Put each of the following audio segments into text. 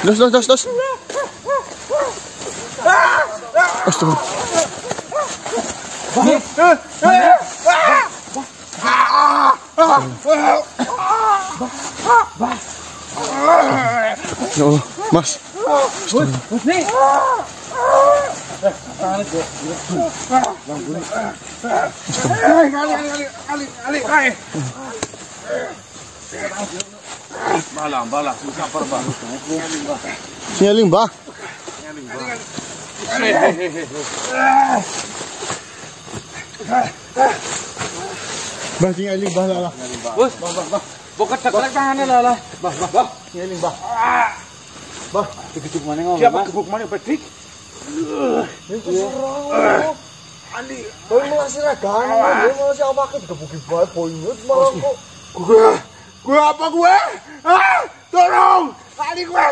Dos. Astaga. Ya Allah, Mas. Nih. Balah, susah perba. Sinyaling ba? Bah, sinyaling ba lala. Bos, buka ceklek tangannya lala. Bah. Sinyaling ba. Bah, dikit mana ngomong? Siapa gebuk mana Patrick? Ali, kowe masih ragan, kowe masih apa ke gebukin banget poinnya malah kok. Gue apa gue? Tolong! Ali gue!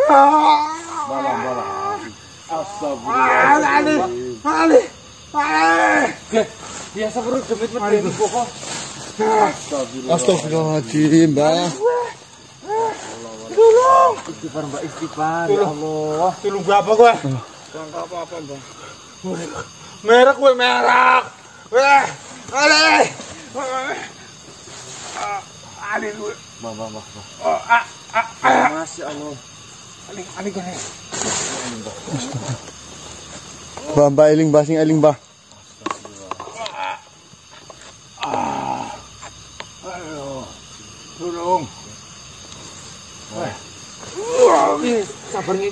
Balah. Astagfirullah. Ali! Biasa perut demit medeni pokok. Astagfirullahaladzim, Mbak. Tolong! Istighfar, Mbak, istighfar. Ya Allah. Tolong gue apa gue? Enggak apa-apa, Mbak. Merek gue merak. Ali gue. Mbak. Masya Allah. Ali gue. Mbak eling, Mbak sing eling, Mbak. Tolong. Sabar nih.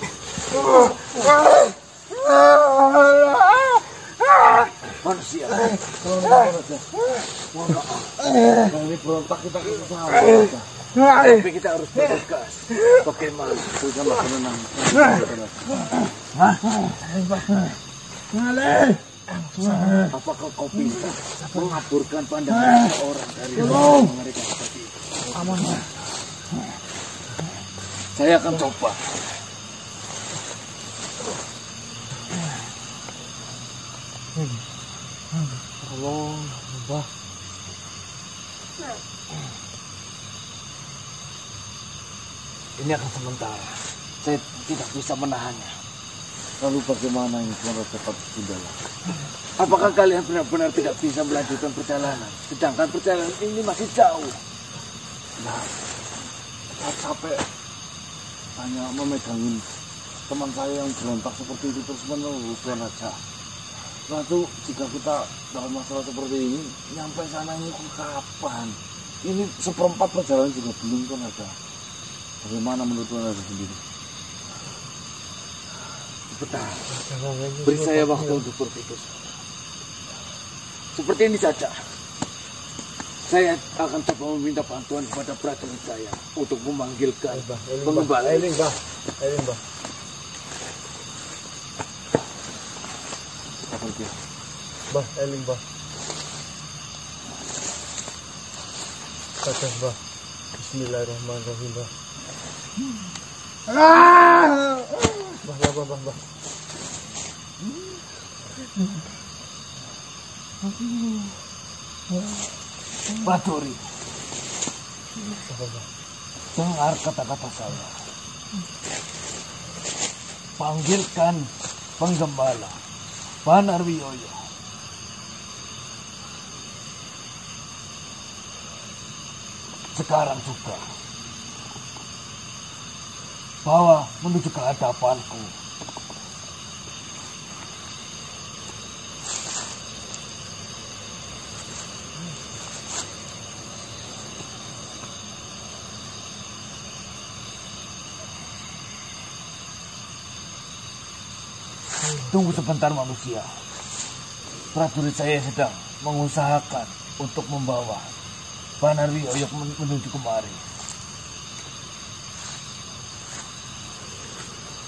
Manusia. Ini berontak kita kesawa. Tapi kita harus bergegas. Bagaimana? Bukanlah penenang. Apakah kau bisa mengaburkan pandangan seorang dari mereka seperti itu? Aman. Saya akan coba. Allah, Mbak. Ini akan sementara. Saya tidak bisa menahannya. Lalu bagaimana ini Tuan Raja Sudahlah? Apakah kalian benar-benar tidak bisa melanjutkan perjalanan? Sedangkan perjalanan ini masih jauh. Nah, saya capek hanya memegangin teman saya yang berontak seperti itu terus menerus, Tuan Raja. Lalu jika kita dalam masalah seperti ini, nyampe sana ini kapan? Ini seperempat perjalanan juga belum, Tuan Raja. Bagaimana menurut Tuan Raja sendiri? Bentar, beri saya waktu untuk berpikir. Seperti ini saja. Saya akan coba meminta bantuan kepada prajurit saya untuk memanggilkan pengembala. Eling, Mbah. Apa itu? Mbah, eling, Mbah. Kata, Mbah. Bismillahirrahmanirrahim, Mbah. Mbah. Prajurit, dengar kata-kata saya. Panggilkan penggembala Panarwiyoyo. Sekarang juga bawa menuju ke hadapanku. Tunggu sebentar manusia. Prajurit saya sedang mengusahakan untuk membawa Panarwiyoyo menuju kemari.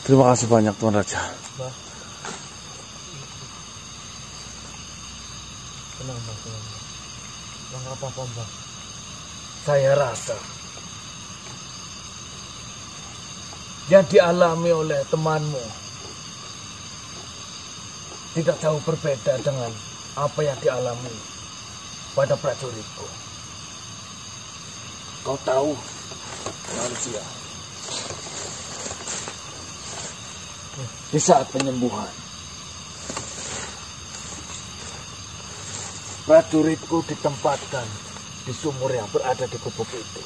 Terima kasih banyak, Tuan Raja. Mbah. Tenang, Mbah. Jangan apa-apa, Mbah. Saya rasa yang dialami oleh temanmu tidak jauh berbeda dengan apa yang dialami pada prajuritku. Kau tahu, manusia, di saat penyembuhan. Prajuritku ditempatkan di sumur yang berada di gubuk itu.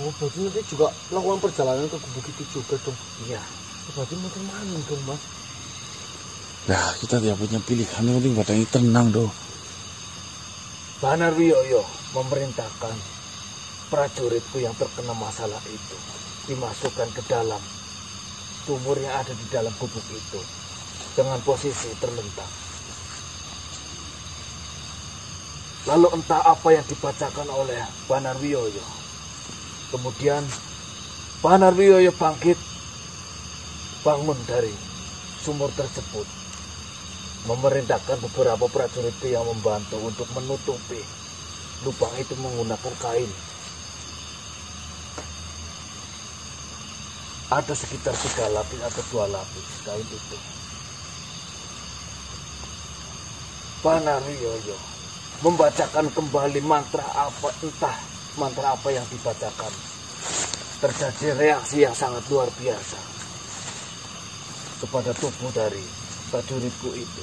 Oh, berarti nanti juga melakukan perjalanan ke gubuk itu juga dong. Iya. Berarti mungkin malam dong, Mas. Nah, kita tidak punya pilihan, yang penting badan ini tenang doh. Banarwiyoyo memerintahkan prajuritku yang terkena masalah itu dimasukkan ke dalam sumur yang ada di dalam gubuk itu dengan posisi terlentang. Lalu entah apa yang dibacakan oleh Banarwiyoyo. Kemudian Banarwiyoyo bangun dari sumur tersebut, memerintahkan beberapa prajurit yang membantu untuk menutupi lubang itu menggunakan kain. Ada sekitar 3 lapis atau 2 lapis kain itu. Banarwiyoyo membacakan kembali mantra apa, entah mantra apa yang dibacakan. Terjadi reaksi yang sangat luar biasa kepada tubuh dari prajuritku itu.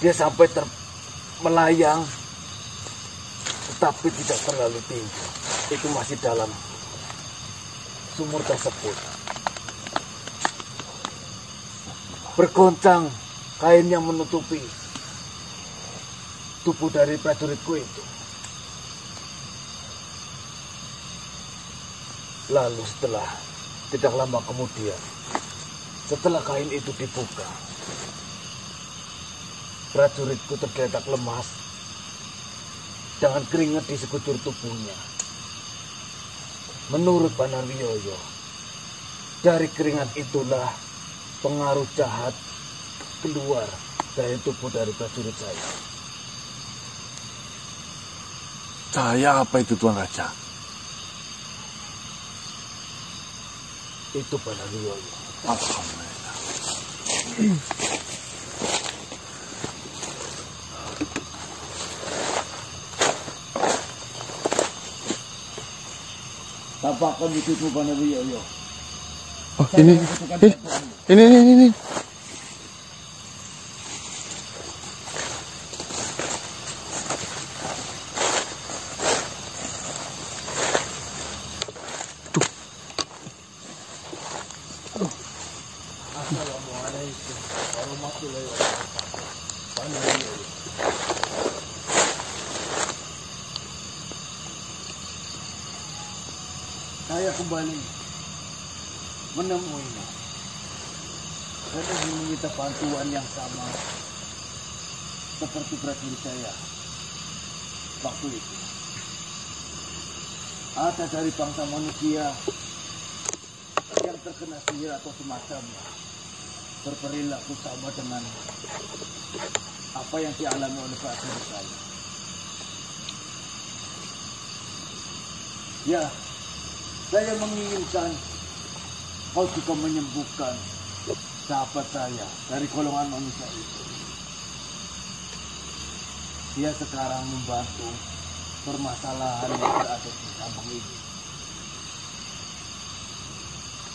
Dia sampai melayang, tetapi tidak terlalu tinggi. Itu masih dalam sumur tersebut. Bergoncang kain yang menutupi tubuh dari prajuritku itu. Lalu tidak lama kemudian, setelah kain itu dibuka, prajuritku tergeletak lemas dengan keringat di sekujur tubuhnya. Menurut Banarwiyoyo, dari keringat itulah pengaruh jahat keluar dari tubuh dari prajurit saya. Cahaya apa itu, Tuan Raja? Itu Banarwiyoyo. Alhamdulillah. Tampakkan itu Banarwiyoyo. Oh, ini. Assalamualaikum warahmatullahi wabarakatuh. Banarwiyoyo. Saya kembali menemuinya. Saya ingin meminta bantuan yang sama seperti prajurit saya waktu itu. Ada dari bangsa manusia yang terkena sihir atau semacamnya, berperilaku sama dengan apa yang dialami oleh prajurit saya. Ya, saya menginginkan kau juga menyembuhkan sahabat saya dari golongan manusia itu. Dia sekarang membantu permasalahan yang berada di kampung ini.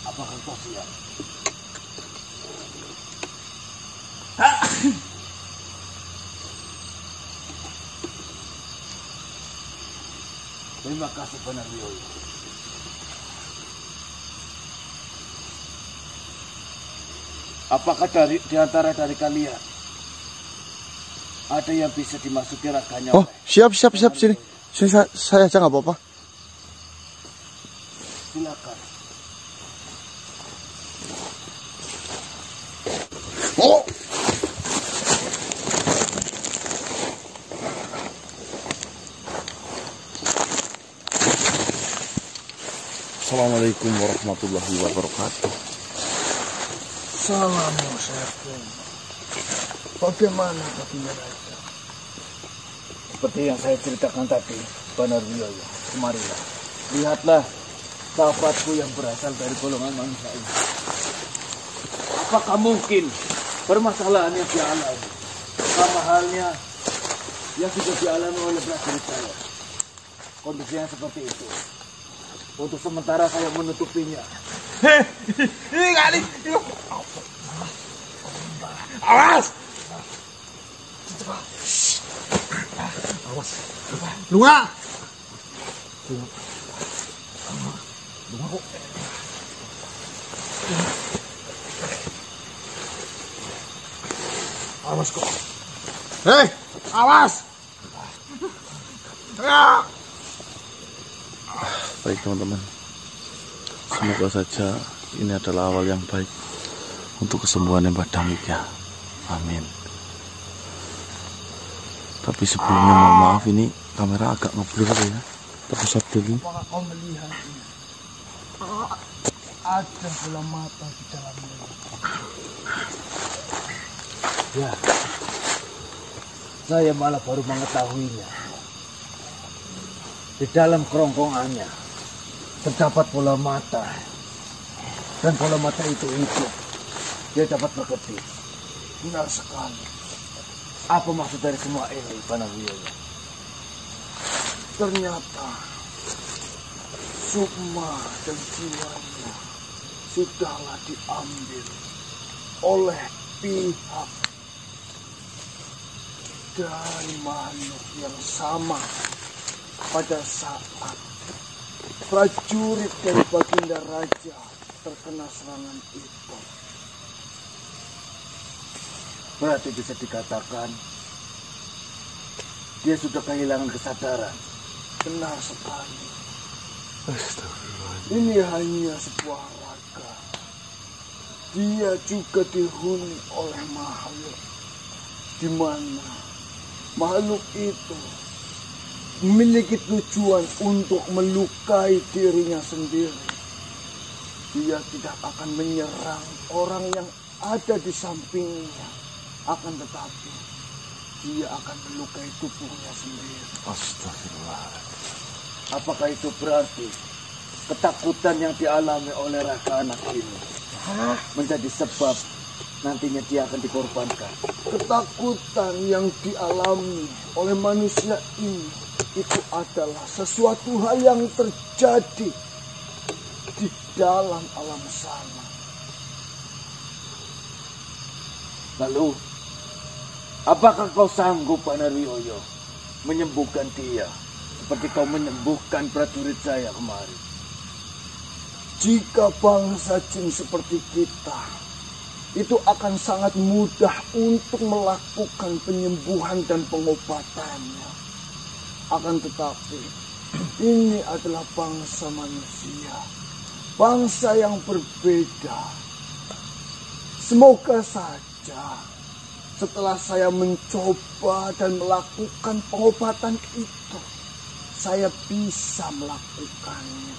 Apakah kau siap? Terima kasih Banarwiyoyo. Apakah di antara dari kalian ada yang bisa dimasuki raganya? Oh, siap sini. Saya aja nggak apa-apa. Silakan. Oh. Assalamualaikum warahmatullahi wabarakatuh. Assalamualaikum. Bagaimana kabarnya Raja? Seperti yang saya ceritakan tadi, Banarwiyoyo, kemarilah. Lihatlah sahabatku yang berasal dari golongan manusia ini. Apakah mungkin permasalahan yang dialami sama halnya yang sudah dialami oleh prajurit saya? Kondisinya seperti itu. Untuk sementara saya menutupinya Ini kali. Awas. Awas. Lunga. Lunga kok. Awas kok. Hei, awas. Baik teman-teman, semoga saja ini adalah awal yang baik untuk kesembuhan Mbah Damit ya. Amin. Tapi sebelumnya mohon maaf, ini kamera agak ngeblur ya. Terus dulu. Apakah kau melihatnya? Ada bola mata di dalamnya. Ya, saya malah baru mengetahuinya. Di dalam kerongkongannya terdapat bola mata, dan bola mata itu hidup. Dia dapat berkedip. Benar sekali. Apa maksud dari semua ini, Panawiyoyo? Ternyata sukma dan jiwanya sudahlah diambil oleh pihak dari makhluk yang sama pada saat prajurit dari Baginda Raja terkena serangan itu. Berarti bisa dikatakan dia sudah kehilangan kesadaran. Benar sekali. Astagfirullah. Ini hanya sebuah raga. Dia juga dihuni oleh makhluk, di mana makhluk itu memiliki tujuan untuk melukai dirinya sendiri. Dia tidak akan menyerang orang yang ada di sampingnya, akan tetapi dia akan melukai tubuhnya sendiri. Astagfirullah. Apakah itu berarti ketakutan yang dialami oleh Raka anak ini menjadi sebab nantinya dia akan dikorbankan? Ketakutan yang dialami oleh manusia ini itu adalah sesuatu hal yang terjadi di dalam alam sana. Lalu, apakah kau sanggup, Panawiyoyo, menyembuhkan dia seperti kau menyembuhkan prajurit saya kemarin? Jika bangsa jin seperti kita, itu akan sangat mudah untuk melakukan penyembuhan dan pengobatannya. Akan tetapi, ini adalah bangsa manusia, bangsa yang berbeda. Semoga saja setelah saya mencoba dan melakukan pengobatan itu, saya bisa melakukannya.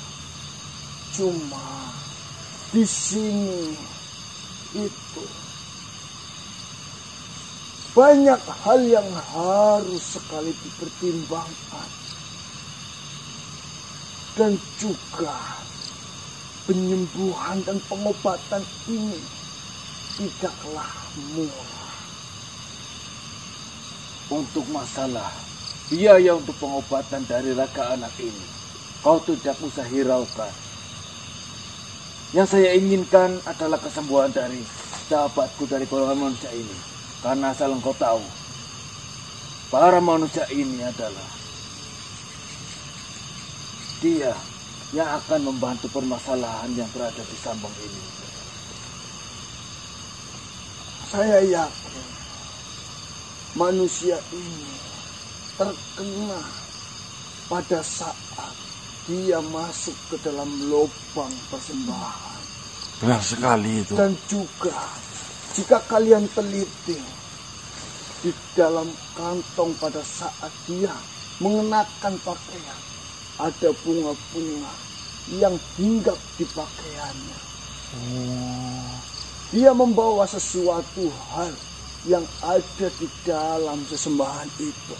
Cuma di sini itu banyak hal yang harus sekali dipertimbangkan, dan juga penyembuhan dan pengobatan ini tidaklah murah. Untuk masalah biaya untuk pengobatan dari Raka anak ini, kau tidak usah hiraukan. Yang saya inginkan adalah kesembuhan dari sahabatku dari golongan manusia ini. Karena asal engkau tahu, para manusia ini adalah dia yang akan membantu permasalahan yang berada di Sambang ini. Saya yakin manusia ini terkena pada saat dia masuk ke dalam lubang persembahan. Benar sekali itu. Dan juga jika kalian teliti, di dalam kantong pada saat dia mengenakan pakaian, ada bunga-bunga yang hinggap di pakaiannya. Dia membawa sesuatu hal yang ada di dalam sesembahan itu,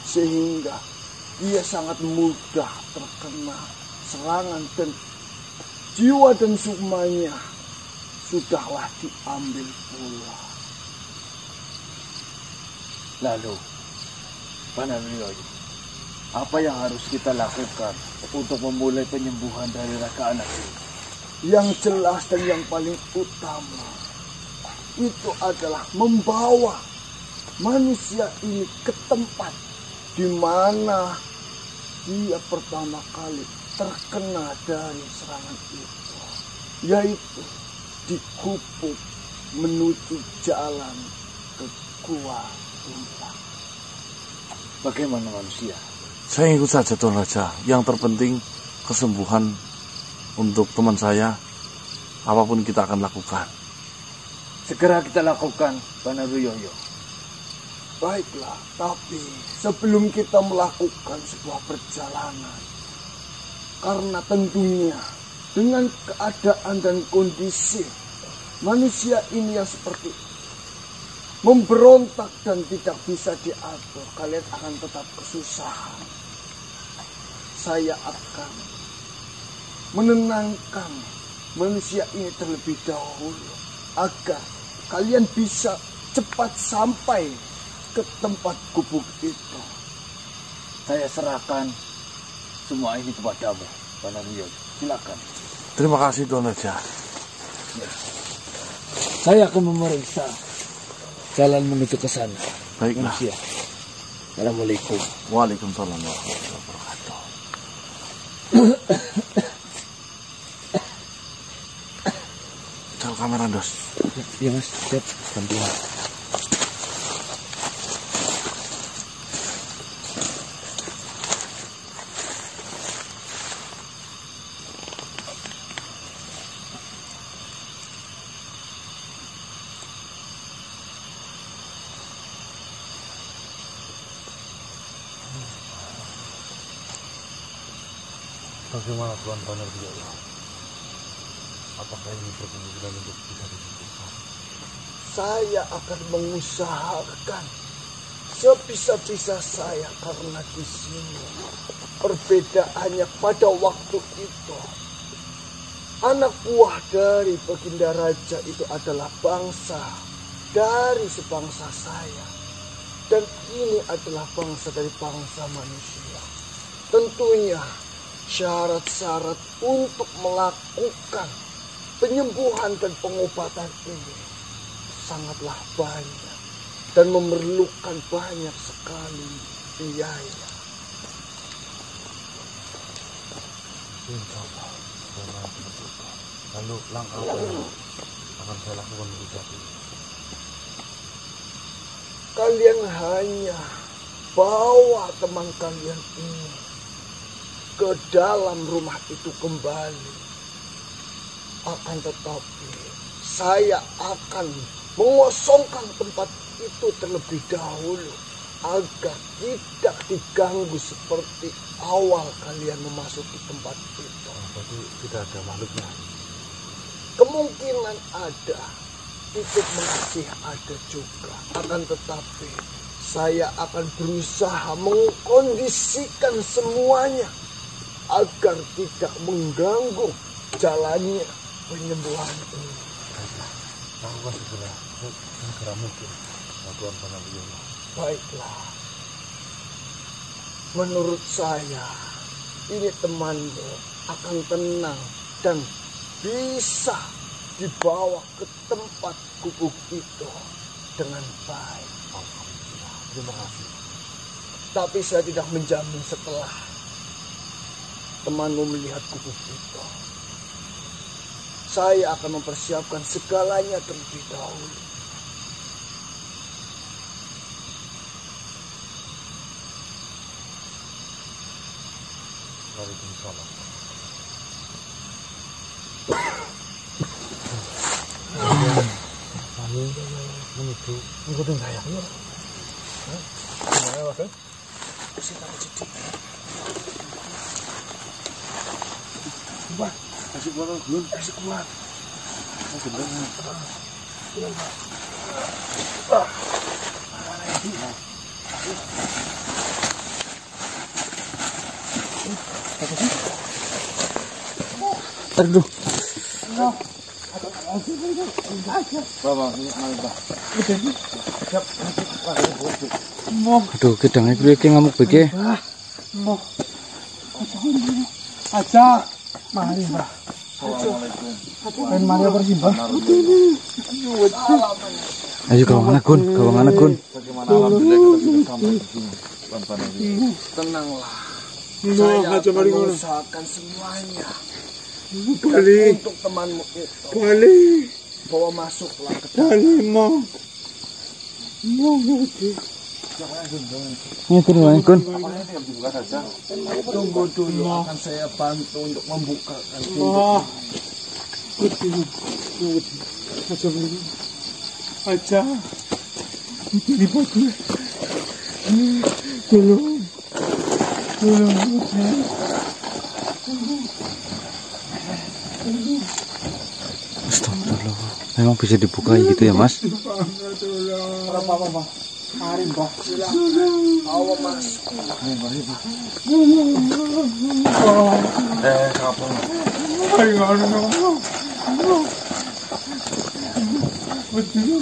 sehingga dia sangat mudah terkena serangan, dan jiwa dan sukmanya sudahlah diambil pula. Lalu, Panawiyoyo, apa yang harus kita lakukan untuk memulai penyembuhan dari Raka anak ini? Yang jelas dan yang paling utama itu adalah membawa manusia ini ke tempat di mana dia pertama kali terkena dari serangan itu, yaitu di gubuk menuju jalan ke Gua Tumpak. Bagaimana manusia? Saya ikut saja Tuan Raja. Yang terpenting kesembuhan untuk teman saya. Apapun kita akan lakukan. Segera kita lakukan, Panaruyoyo. Baiklah, tapi sebelum kita melakukan sebuah perjalanan, karena tentunya dengan keadaan dan kondisi manusia ini yang seperti memberontak dan tidak bisa diatur, kalian akan tetap kesusahan. Saya akan menenangkan manusia ini terlebih dahulu agar kalian bisa cepat sampai ke tempat gubuk itu. Saya serahkan semua ini kepadamu, Panaruyoyo. Silakan. Terima kasih Tuan Raja. Saya akan memeriksa jalan menuju ke sana. Baiklah. Manusia. Assalamualaikum. Waalaikumsalam warahmatullahi wabarakatuh. Cel kamera dos. Iya mas, siap. Bantuan. Bagaimana Tuan Panaruyoyo? Apakah ini berkemungkinan untuk bisa disembuhkan? Saya akan mengusahakan sebisa-bisa saya, karena di sini perbedaannya pada waktu itu anak buah dari Baginda Raja itu adalah bangsa dari sebangsa saya, dan ini adalah bangsa dari bangsa manusia. Tentunya syarat-syarat untuk melakukan penyembuhan dan pengobatan ini sangatlah banyak dan memerlukan banyak sekali biaya. Insyaallah, lalu langkah apa yang akan saya lakukan untuk jadi? Kalian hanya bawa teman kalian ini ke dalam rumah itu kembali. Akan tetapi saya akan mengosongkan tempat itu terlebih dahulu agar tidak diganggu seperti awal kalian memasuki tempat itu. Berarti tidak ada makhluknya. Kemungkinan ada, titik masih ada juga. Akan tetapi saya akan berusaha mengkondisikan semuanya agar tidak mengganggu jalannya penyembuhan ini. Lakukan segera mungkin, Tuan Panaruyoyo. Baiklah. Menurut saya, ini temanmu akan tenang dan bisa dibawa ke tempat gubuk itu dengan baik. Alhamdulillah. Terima kasih. Tapi saya tidak menjamin setelah temanmu melihat gubuk itu. Saya akan mempersiapkan segalanya terlebih dahulu. Waalaikumsalam. Kami menuju ikutin saya. Gimana Mas? Kasih tahu jadi. Coba, kasih keluar belum? Kasih keluar. Oh, beneran. Aduh. Aduh, gedangnya kuwi iki ngamuk iki. Aja, mari Mbah. Main Maria Persimbah. Ayo kawangan Gun, kawangan Gun. Bagaimana alhamdulillah kita sudah sampai di sini. Tenanglah. Nah, Saya aja akan mari ngono. mengusahakan semuanya. Bali, Dan untuk temanmu itu, Bali, bawa masuklah ke dalam. Bali mau. Mau ngerti. Ini Gun, Gun. Dibuka saja. Tunggu dulu, akan saya bantu untuk membukakan pintu. Wah. Betul. Aja mari. Aja. Ini batu. Tolong. Astagfirullah. Memang bisa dibuka gitu ya, Mas? Apa? Mari, Mbah. Bawa masuk. Kapal. Ayo ngono. Betul.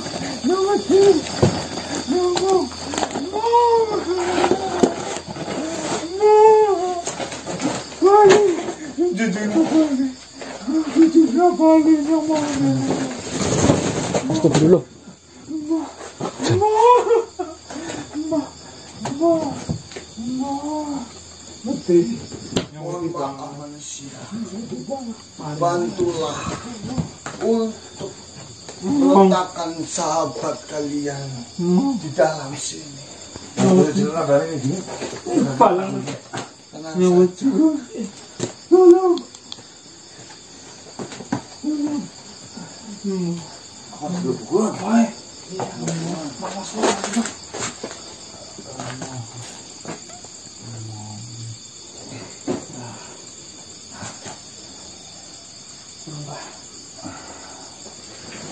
Astagfirullah. Mohon maaf manusia. Bantulah untuk meletakkan sahabat kalian di dalam sini. Tenang saja.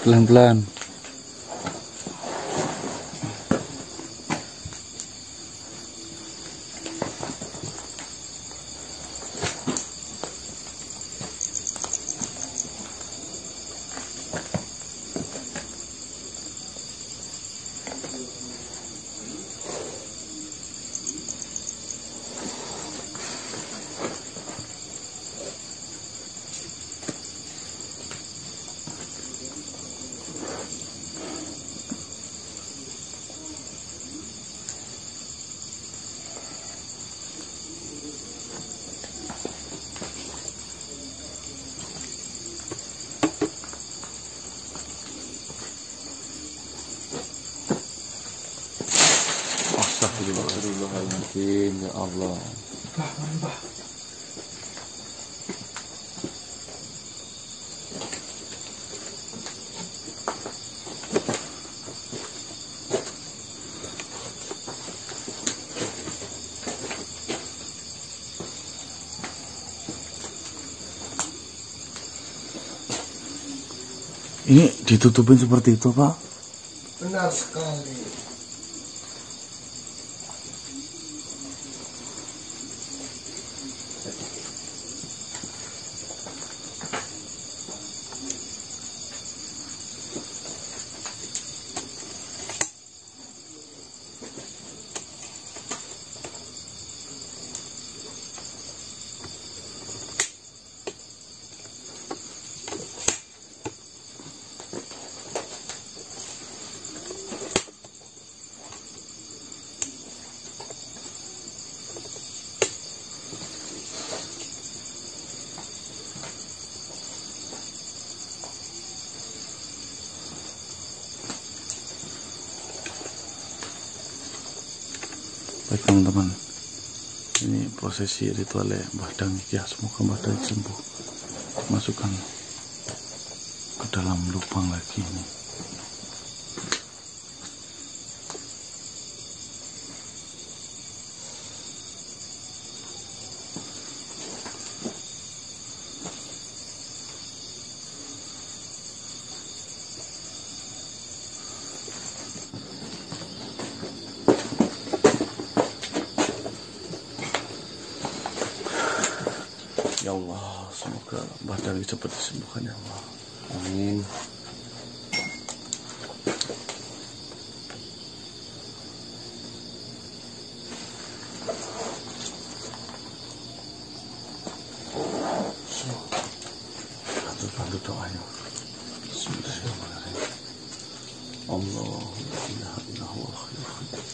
Pelan-pelan. Astagfirullahaladzim, ya Allah. Ini ditutupin seperti itu, Pak? Benar sekali. Baik teman-teman, ini prosesi ritual Mbah Dang ya, semoga Mbah Dang sembuh. Masukkan ke dalam lubang lagi ini. Ya Allah, semoga Mbah Dang cepat disembuhkan ya Allah. Amin. Bantu doanya. Bismillahirrahmanirrahim. Allah la ilaha illallah hayyul qayyum.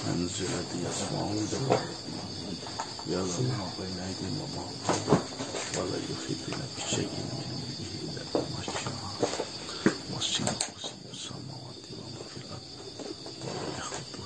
Anzilati yasma'u ya Allah baina aydihim wa ma wa la yuhituna bi shay'in min ilmihi illa bima sha'a wasi'a kursiyyu samawati wa ma fil ard wa la yakhuddu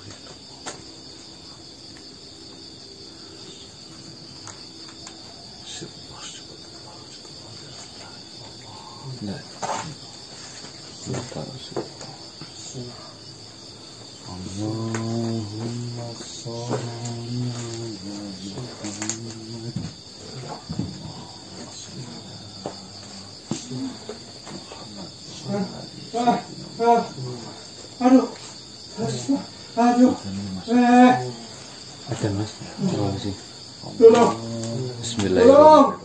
Allahumma sholli ala Muhammad. Ada mas, terima kasih. Bismillahirrahmanirrahim.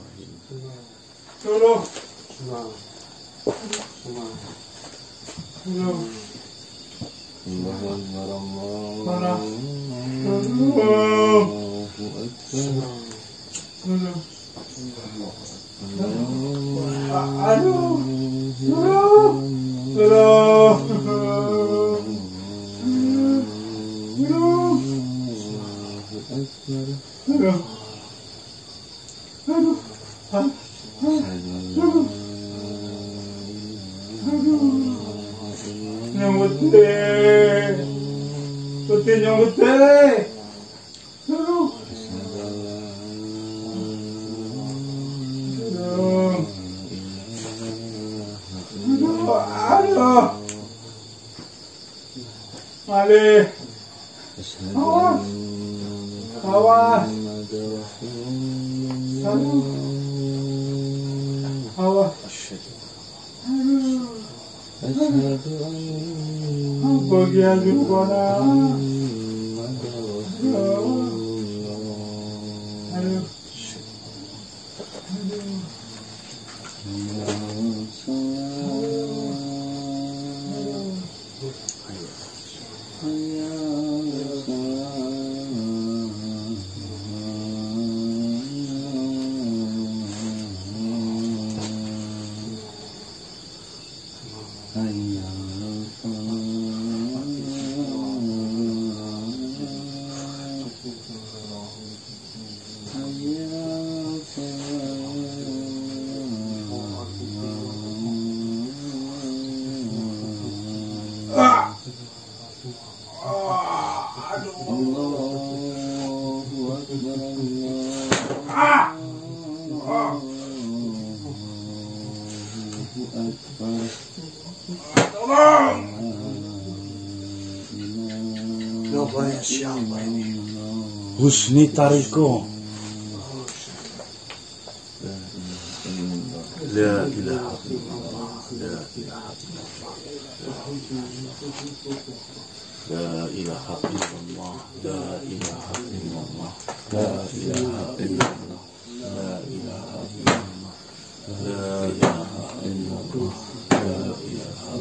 Siapa ini? Husni Tariko. La ilaha illallah. La ilaha illallah. La ilaha illallah. La ilaha illallah. La ilaha illallah. La ilaha illallah. La ilaha illallah. La ilaha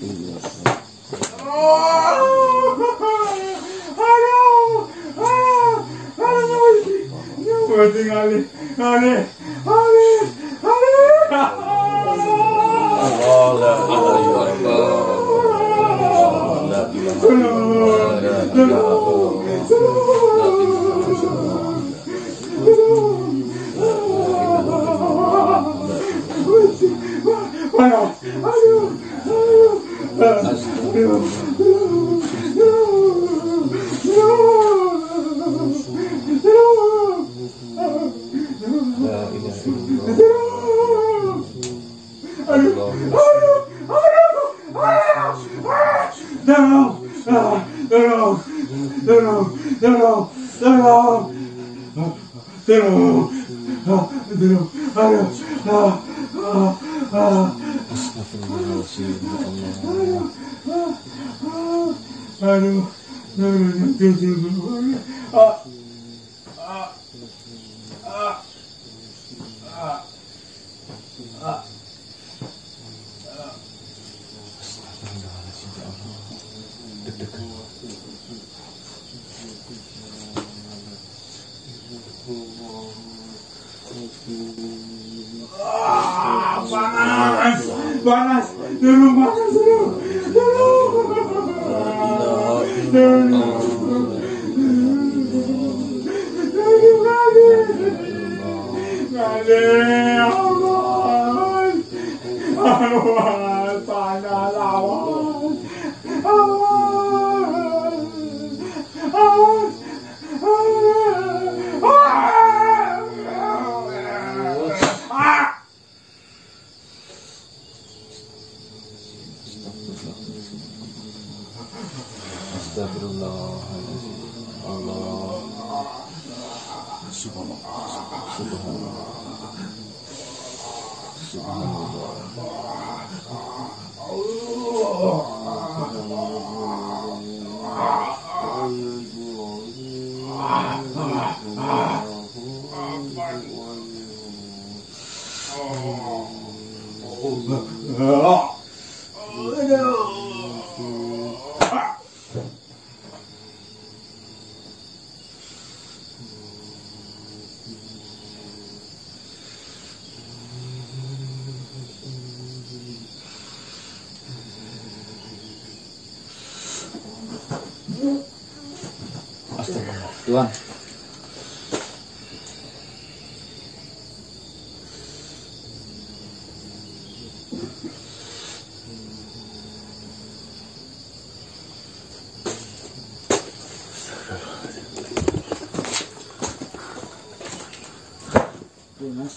illallah. Panas, dulu panas Tuhan.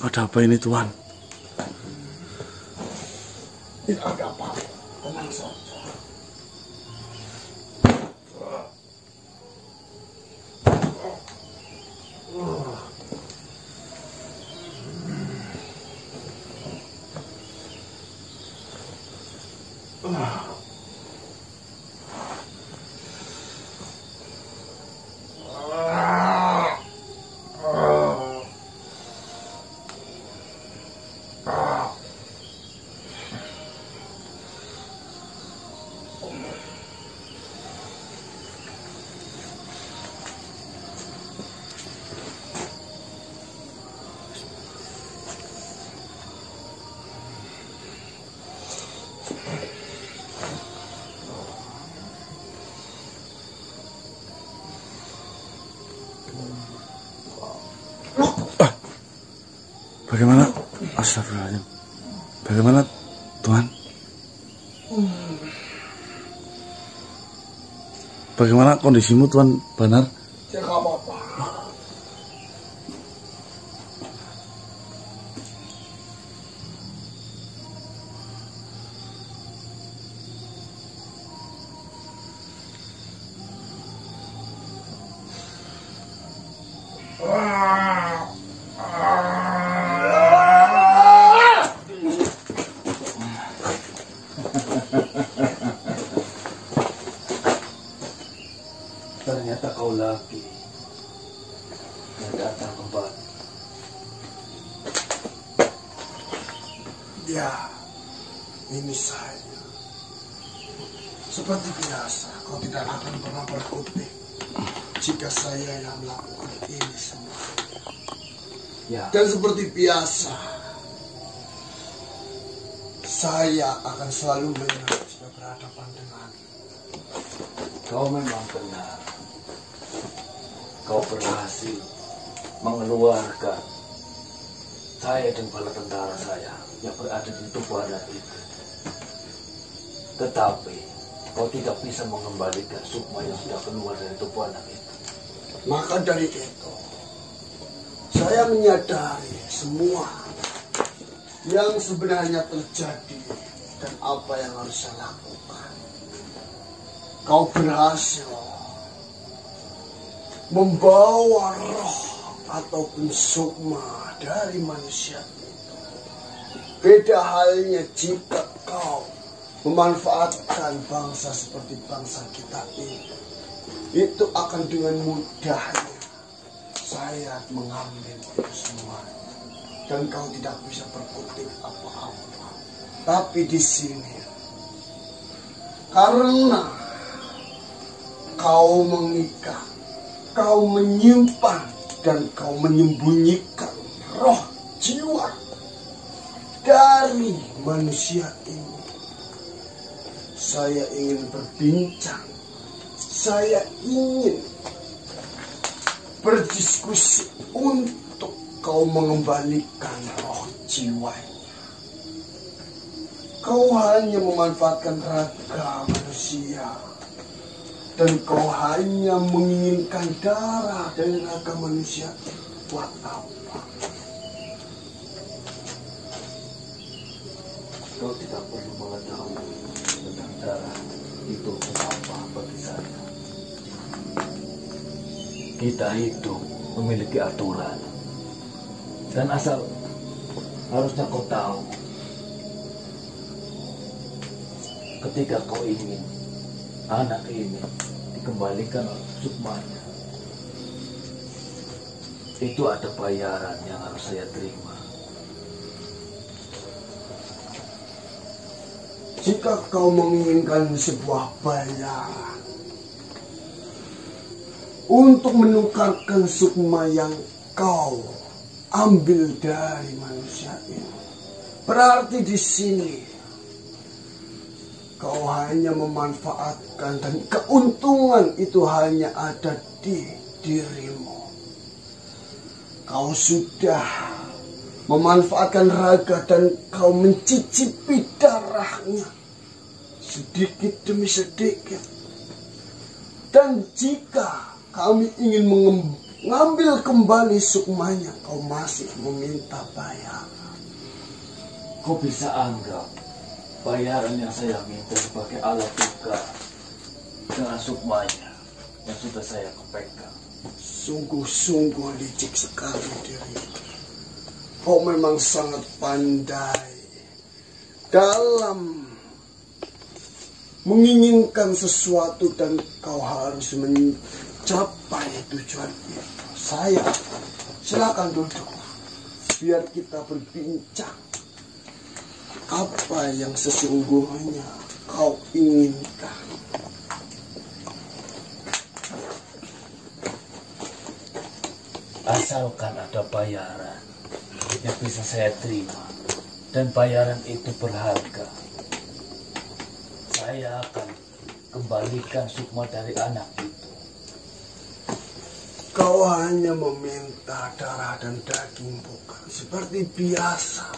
Ada apa ini Tuhan? Tidak ada apa-apa, tenang saja. Bagaimana? Astagfirullahaladzim. Bagaimana Tuhan? Bagaimana kondisimu Tuhan Banar? Ya gak apa-apa. Ternyata kau lagi yang datang kembali. Ya, ini saya. Seperti biasa, kau tidak akan pernah berkutik jika saya yang melakukan ini semua. Ya, Dan seperti biasa, saya akan selalu menang jika berhadapan dengan. kau memang benar. Kau berhasil mengeluarkan saya dan bala tentara saya yang berada di tubuh anak itu. Tetapi kau tidak bisa mengembalikan sukma yang sudah keluar dari tubuh anak itu. Maka dari itu, saya menyadari semua yang sebenarnya terjadi dan apa yang harus saya lakukan. Kau berhasil membawa roh ataupun sukma dari manusia itu. Beda halnya jika kau memanfaatkan bangsa seperti bangsa kita ini. Itu akan dengan mudahnya saya mengambil itu semua. Dan kau tidak bisa berkutik apa-apa. Tapi di sini, karena kau mengikat, kau menyimpan, dan kau menyembunyikan roh jiwa dari manusia ini. Saya ingin berbincang, saya ingin berdiskusi untuk kau mengembalikan roh jiwanya. Kau hanya memanfaatkan raga manusia, dan kau hanya menginginkan darah dari raga manusia. Buat apa? Kau tidak perlu mengetahui tentang darah itu apa bagi saya. Kita hidup memiliki aturan, dan asal harusnya kau tahu, ketika kau ingin anak ini dikembalikan sukmanya, itu ada bayaran yang harus saya terima. Jika kau menginginkan sebuah bayaran untuk menukarkan sukma yang kau ambil dari manusia ini, berarti di sini kau hanya memanfaatkan, dan keuntungan itu hanya ada di dirimu. Kau sudah memanfaatkan raga dan kau mencicipi darahnya sedikit demi sedikit. Dan jika kami ingin mengambil kembali sukmanya, kau masih meminta bayaran. Kau bisa anggap bayaran yang saya minta sebagai alat tukar dengan sukmanya yang sudah saya kepegang. Sungguh-sungguh licik sekali dirimu. Kau memang sangat pandai dalam menginginkan sesuatu, dan kau harus mencapai tujuan itu. Saya, silakan duduk, biar kita berbincang. Apa yang sesungguhnya kau inginkan? Asalkan ada bayaran yang bisa saya terima, dan bayaran itu berharga, saya akan kembalikan sukma dari anak itu. Kau hanya meminta darah dan daging, bukan? Seperti biasa.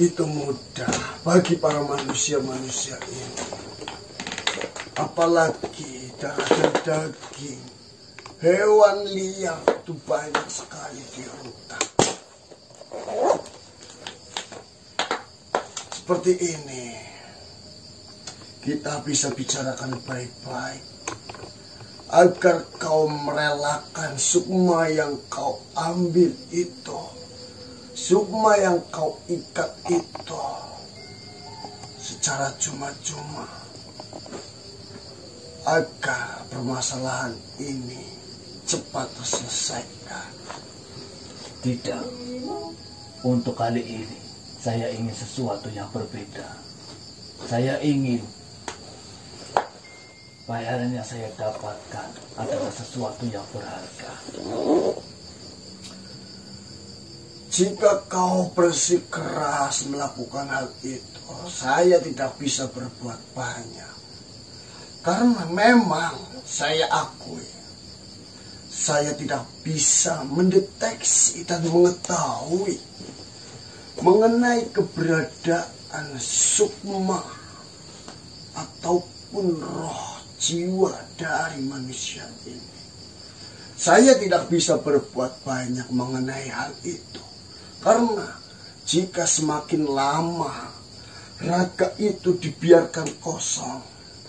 Itu mudah bagi para manusia-manusia ini. Apalagi darah dan daging. Hewan liar itu banyak sekali di hutan. Seperti ini, kita bisa bicarakan baik-baik, agar kau merelakan sukma yang kau ambil itu, sukma yang kau ikat itu, secara cuma-cuma, agar permasalahan ini cepat terselesaikan. Tidak, untuk kali ini saya ingin sesuatu yang berbeda. Saya ingin bayaran yang saya dapatkan adalah sesuatu yang berharga. Jika kau bersikeras melakukan hal itu, saya tidak bisa berbuat banyak. Karena memang saya akui, saya tidak bisa mendeteksi dan mengetahui mengenai keberadaan sukma ataupun roh jiwa dari manusia ini. Saya tidak bisa berbuat banyak mengenai hal itu, karena jika semakin lama raga itu dibiarkan kosong,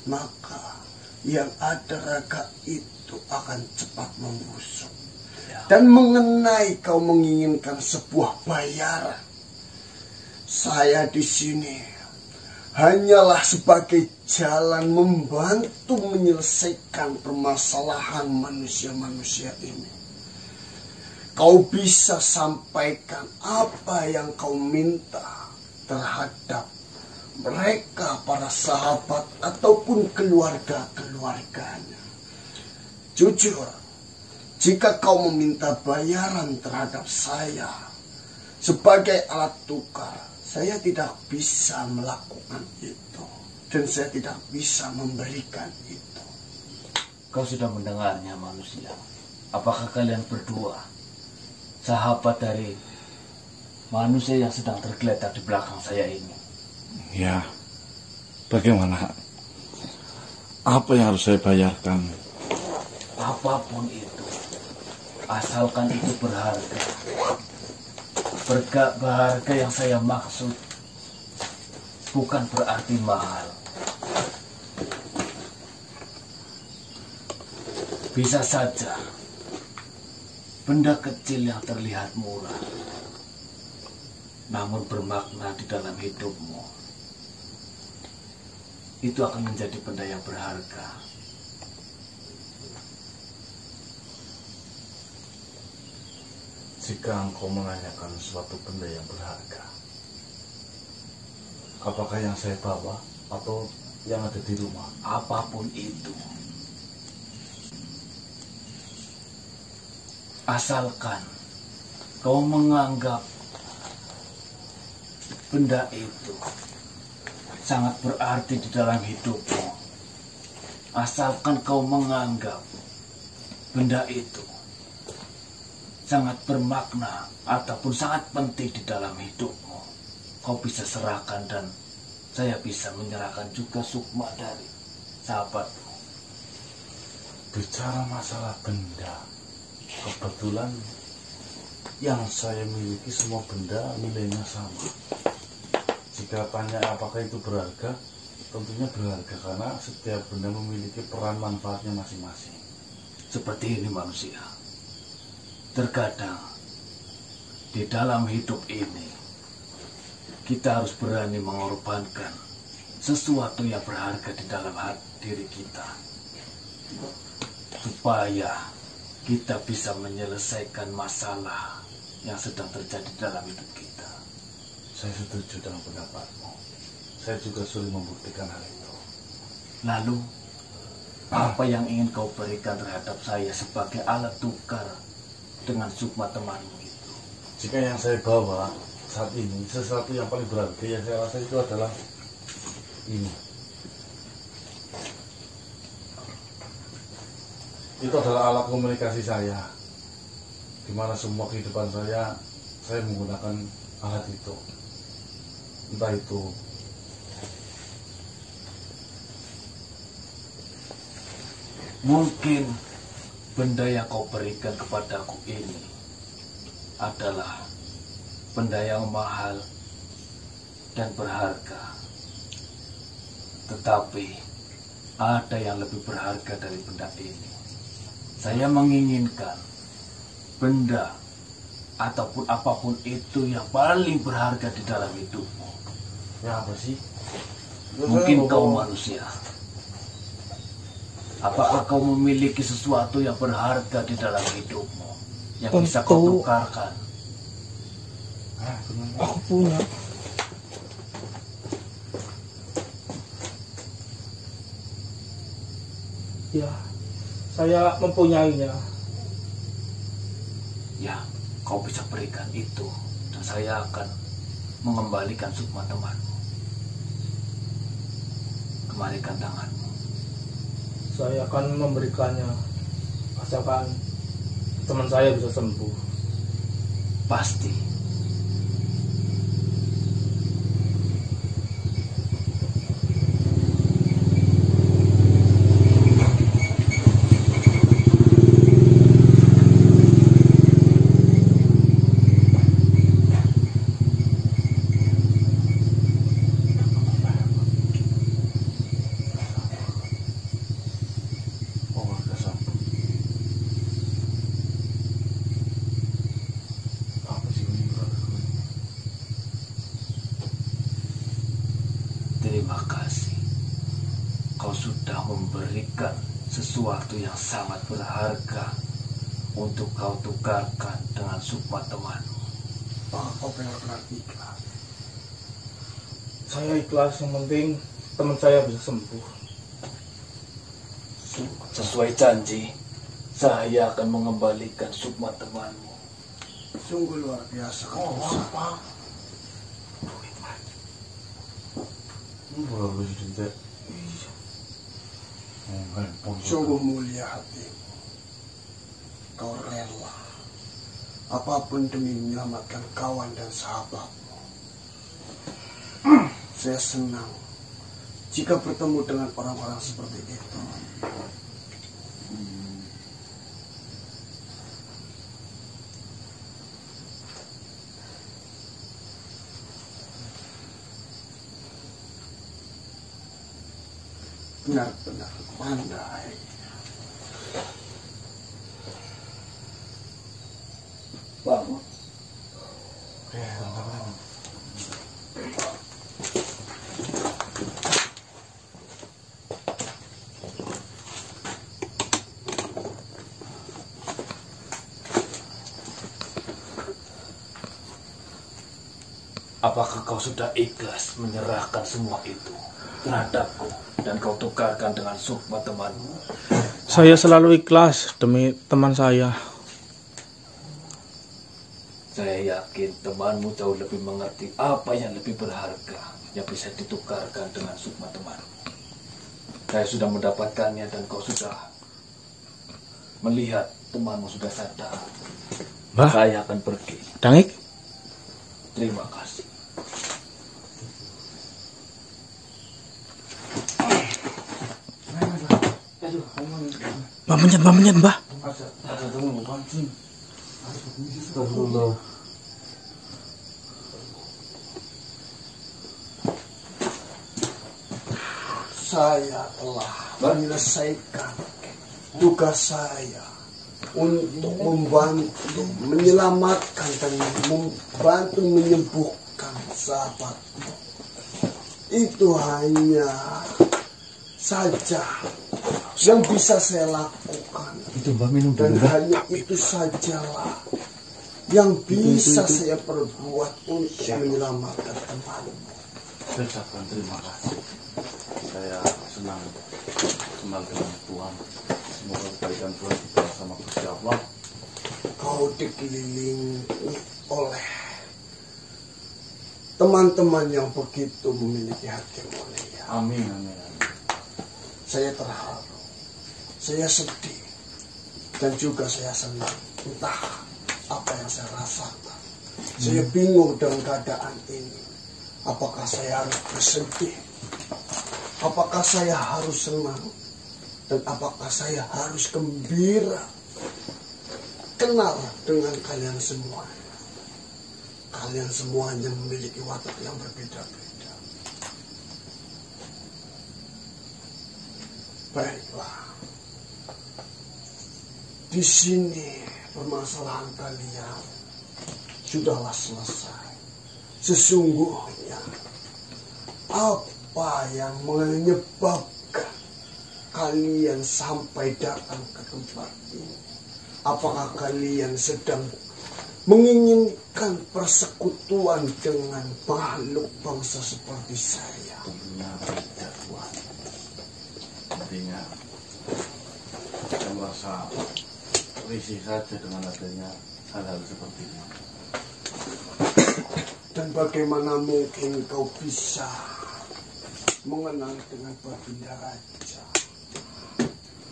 maka yang ada raga itu akan cepat membusuk. Dan mengenai kau menginginkan sebuah bayaran, saya di sini hanyalah sebagai jalan membantu menyelesaikan permasalahan manusia-manusia ini. Kau bisa sampaikan apa yang kau minta terhadap mereka para sahabat ataupun keluarga-keluarganya. Jujur, jika kau meminta bayaran terhadap saya sebagai alat tukar, saya tidak bisa melakukan itu. Dan saya tidak bisa memberikan itu. Kau sudah mendengarnya, manusia. Apakah kalian berdua sahabat dari manusia yang sedang tergeletak di belakang saya ini? Ya, bagaimana? Apa yang harus saya bayarkan? Apapun itu, asalkan itu berharga. Berharga yang saya maksud bukan berarti mahal. Bisa saja benda kecil yang terlihat murah, namun bermakna di dalam hidupmu, itu akan menjadi benda yang berharga. Jika engkau menanyakan suatu benda yang berharga, apakah yang saya bawa atau yang ada di rumah? Apapun itu, asalkan kau menganggap benda itu sangat berarti di dalam hidupmu, asalkan kau menganggap benda itu sangat bermakna ataupun sangat penting di dalam hidupmu, kau bisa serahkan dan saya bisa menyerahkan juga sukma dari sahabatmu. Bicara masalah benda, kebetulan yang saya miliki semua benda nilainya sama. Jika tanya apakah itu berharga, tentunya berharga karena setiap benda memiliki peran manfaatnya masing-masing. Seperti ini manusia. Terkadang di dalam hidup ini kita harus berani mengorbankan sesuatu yang berharga di dalam hati diri kita supaya kita bisa menyelesaikan masalah yang sedang terjadi dalam hidup kita. Saya setuju dengan pendapatmu. Saya juga sulit membuktikan hal itu. Lalu, apa yang ingin kau berikan terhadap saya sebagai alat tukar dengan sukma temanmu itu? Jika yang saya bawa saat ini, sesuatu yang paling berharga yang saya rasa itu adalah ini. Itu adalah alat komunikasi saya. Di mana semua kehidupan saya menggunakan alat itu. Entah itu mungkin benda yang kau berikan kepadaku ini adalah benda yang mahal dan berharga. Tetapi ada yang lebih berharga dari benda ini. Saya menginginkan benda ataupun apapun itu yang paling berharga di dalam hidupmu. ya apa sih? Mungkin kau manusia. Apakah kau memiliki sesuatu yang berharga di dalam hidupmu yang bisa kau tukarkan? Aku punya. Ya, saya mempunyainya. Ya, kau bisa berikan itu dan saya akan mengembalikan sukma temanmu. Kembalikan tanganmu. Saya akan memberikannya asalkan teman saya bisa sembuh. Pasti. Terima kasih. Kau sudah memberikan sesuatu yang sangat berharga untuk kau tukarkan dengan sukma temanmu. Apakah kau benar-benar ikhlas? Saya ikhlas, yang penting teman saya bisa sembuh. Sesuai janji, saya akan mengembalikan Sukma temanmu. Sungguh luar biasa. Apa? Sungguh mulia hatimu. Kau rela apapun demi menyelamatkan kawan dan sahabatmu. Saya senang jika bertemu dengan orang-orang seperti itu. Benar-benar pandai. Bangun. Apakah kau sudah ikhlas menyerahkan semua itu terhadapku dan kau tukarkan dengan Sukma temanmu? Saya selalu ikhlas demi teman saya. Saya yakin temanmu jauh lebih mengerti apa yang lebih berharga yang bisa ditukarkan dengan Sukma temanmu. Saya sudah mendapatkannya dan kau sudah melihat temanmu sudah sadar. Mbah, Saya akan pergi. Dangik, Terima kasih. Mbah menyet, Mbah. Ada dulu pancing. Astagfirullah. Saya telah menyelesaikan tugas saya untuk membantu menyelamatkan dan membantu menyembuhkan sahabatmu. Itu hanya saja yang bisa saya lakukan. Itu Mbak minum Dan dulu. hanya itu sajalah yang bisa saya perbuat untuk menyelamatkan temanmu. Saya ucapkan terima kasih. Saya senang kenal dengan Tuhan. Semoga kebaikan Tuhan kita sama Gusti Allah. Kau dikelilingi oleh teman-teman yang begitu memiliki hati mulia. Amin, amin, amin. Saya terharu, saya sedih, dan juga saya senang. Entah apa yang saya rasakan. Saya bingung dengan keadaan ini. Apakah saya harus bersedih? Apakah saya harus senang? Dan apakah saya harus gembira? Kenal dengan kalian semua. Kalian semuanya memiliki watak yang berbeda-beda. Baiklah. Di sini permasalahan kalian sudahlah selesai. Sesungguhnya apa yang menyebabkan kalian sampai datang ke tempat ini? Apakah kalian sedang menginginkan persekutuan dengan makhluk bangsa seperti saya? Tentunya tidak, Tuhan. Intinya saya merasa risih saja dengan adanya hal-hal seperti ini. Dan bagaimana mungkin kau bisa mengenal dengan Baginda Raja?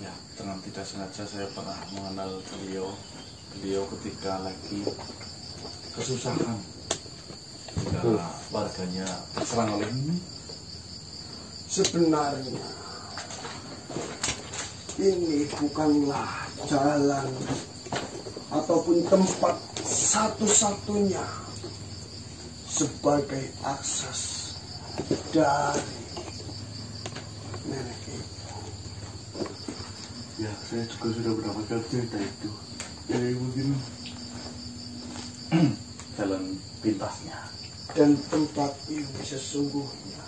Ya, dengan tidak sengaja saya pernah mengenal beliau ketika lagi kesusahan, ketika warganya diserang oleh ini. Sebenarnya ini bukanlah jalan ataupun tempat satu-satunya sebagai akses dari nenek itu. Ya, saya juga sudah mendapatkan cerita itu. Jadi mungkin jalan pintasnya. Dan tempat ini sesungguhnya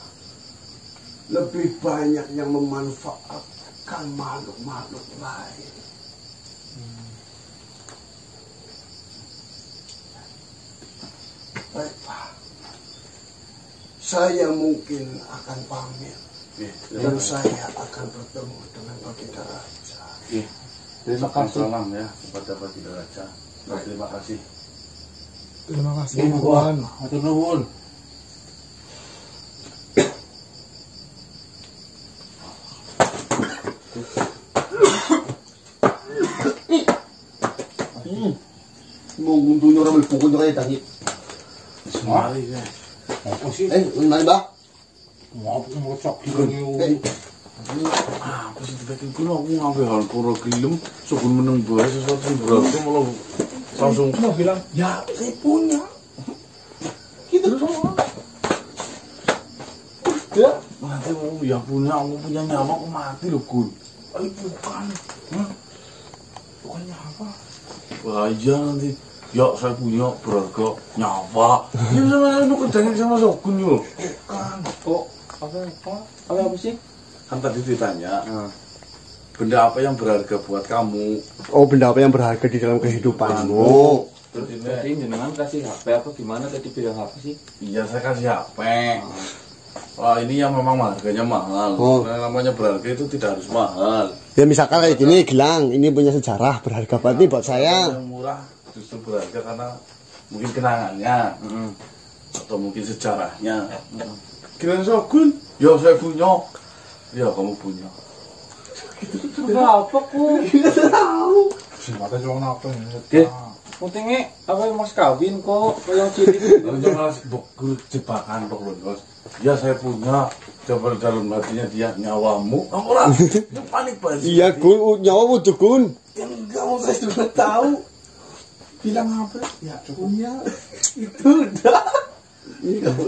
lebih banyak yang memanfaatkan makhluk-makhluk lain. Baiklah. saya mungkin akan pamit. Dan saya akan bertemu dengan Baginda Raja. Terima kasih. Salam ya kepada Baginda Raja. Terima kasih. Terima kasih Tuhan. Matur nuwun. Mau ngundunya orang pukul kayak tadi. Semari ya. Apa sih? Mari Mbak. Mau ngocok gini. Apa sih dibikin kuno aku ngambil hal pura gelem sebelum meneng bae sesuatu yang berarti malah langsung Mau bilang, ya saya punya. Gitu semua. udah nanti mau yang punya nyawa aku mati loh Gun. Bukan. Bukannya apa? Bahaya nanti. Ya saya punya berharga nyawa. Ini sama lu kerjanya sama Sogun yuk. Bukan. Kok apa sih? Kan tadi ditanya benda apa yang berharga buat kamu? Oh, benda apa yang berharga di dalam kehidupanmu? Terus ini Tadi jenengan kasih HP apa gimana tadi bilang apa sih? iya saya kasih HP. Wah ini yang memang harganya mahal. Oh. Karena namanya berharga itu tidak harus mahal. Ya misalkan kayak gini, gelang, ini punya sejarah berharga banget nih buat saya. Yang murah justru berharga karena mungkin kenangannya atau mungkin sejarahnya. Kira Sogun? Ya saya punya. Ya kamu punya. Apa kok? Mata cuma apa ini? Oke. Pentingnya apa yang mas kawin kok yang cilik Jangan beku jebakan dong Bos. Ya saya punya. Coba dalam hatinya dia nyawamu. Kamu orang itu panik banget. Iya, Gun, nyawa wujud, Gun. Enggak mau saya sudah tahu. Bilang apa? Ya punya. Itu udah. Ini kamu.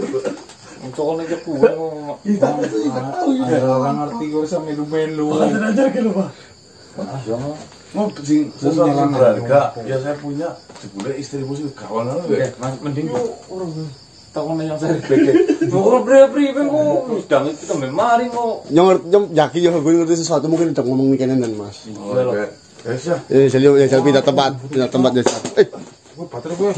Untuk aja pulang. Kita tidak tahu ya. Ada orang ngerti gue sama melu-melu. Makanya aja gitu Pak. Mau sing sesuatu yang berharga. Ya saya punya. Sebulan istrimu sih kawan Oke, mas mending orang takon yang saya beke. Mau beri ben kok sedang kita memari kok. Nyong yakin yo Gun ngerti sesuatu mungkin udah ngomong mikanan dan Mas. Oke. Ya. Jadi pindah tempat ya. Gue baterai gue.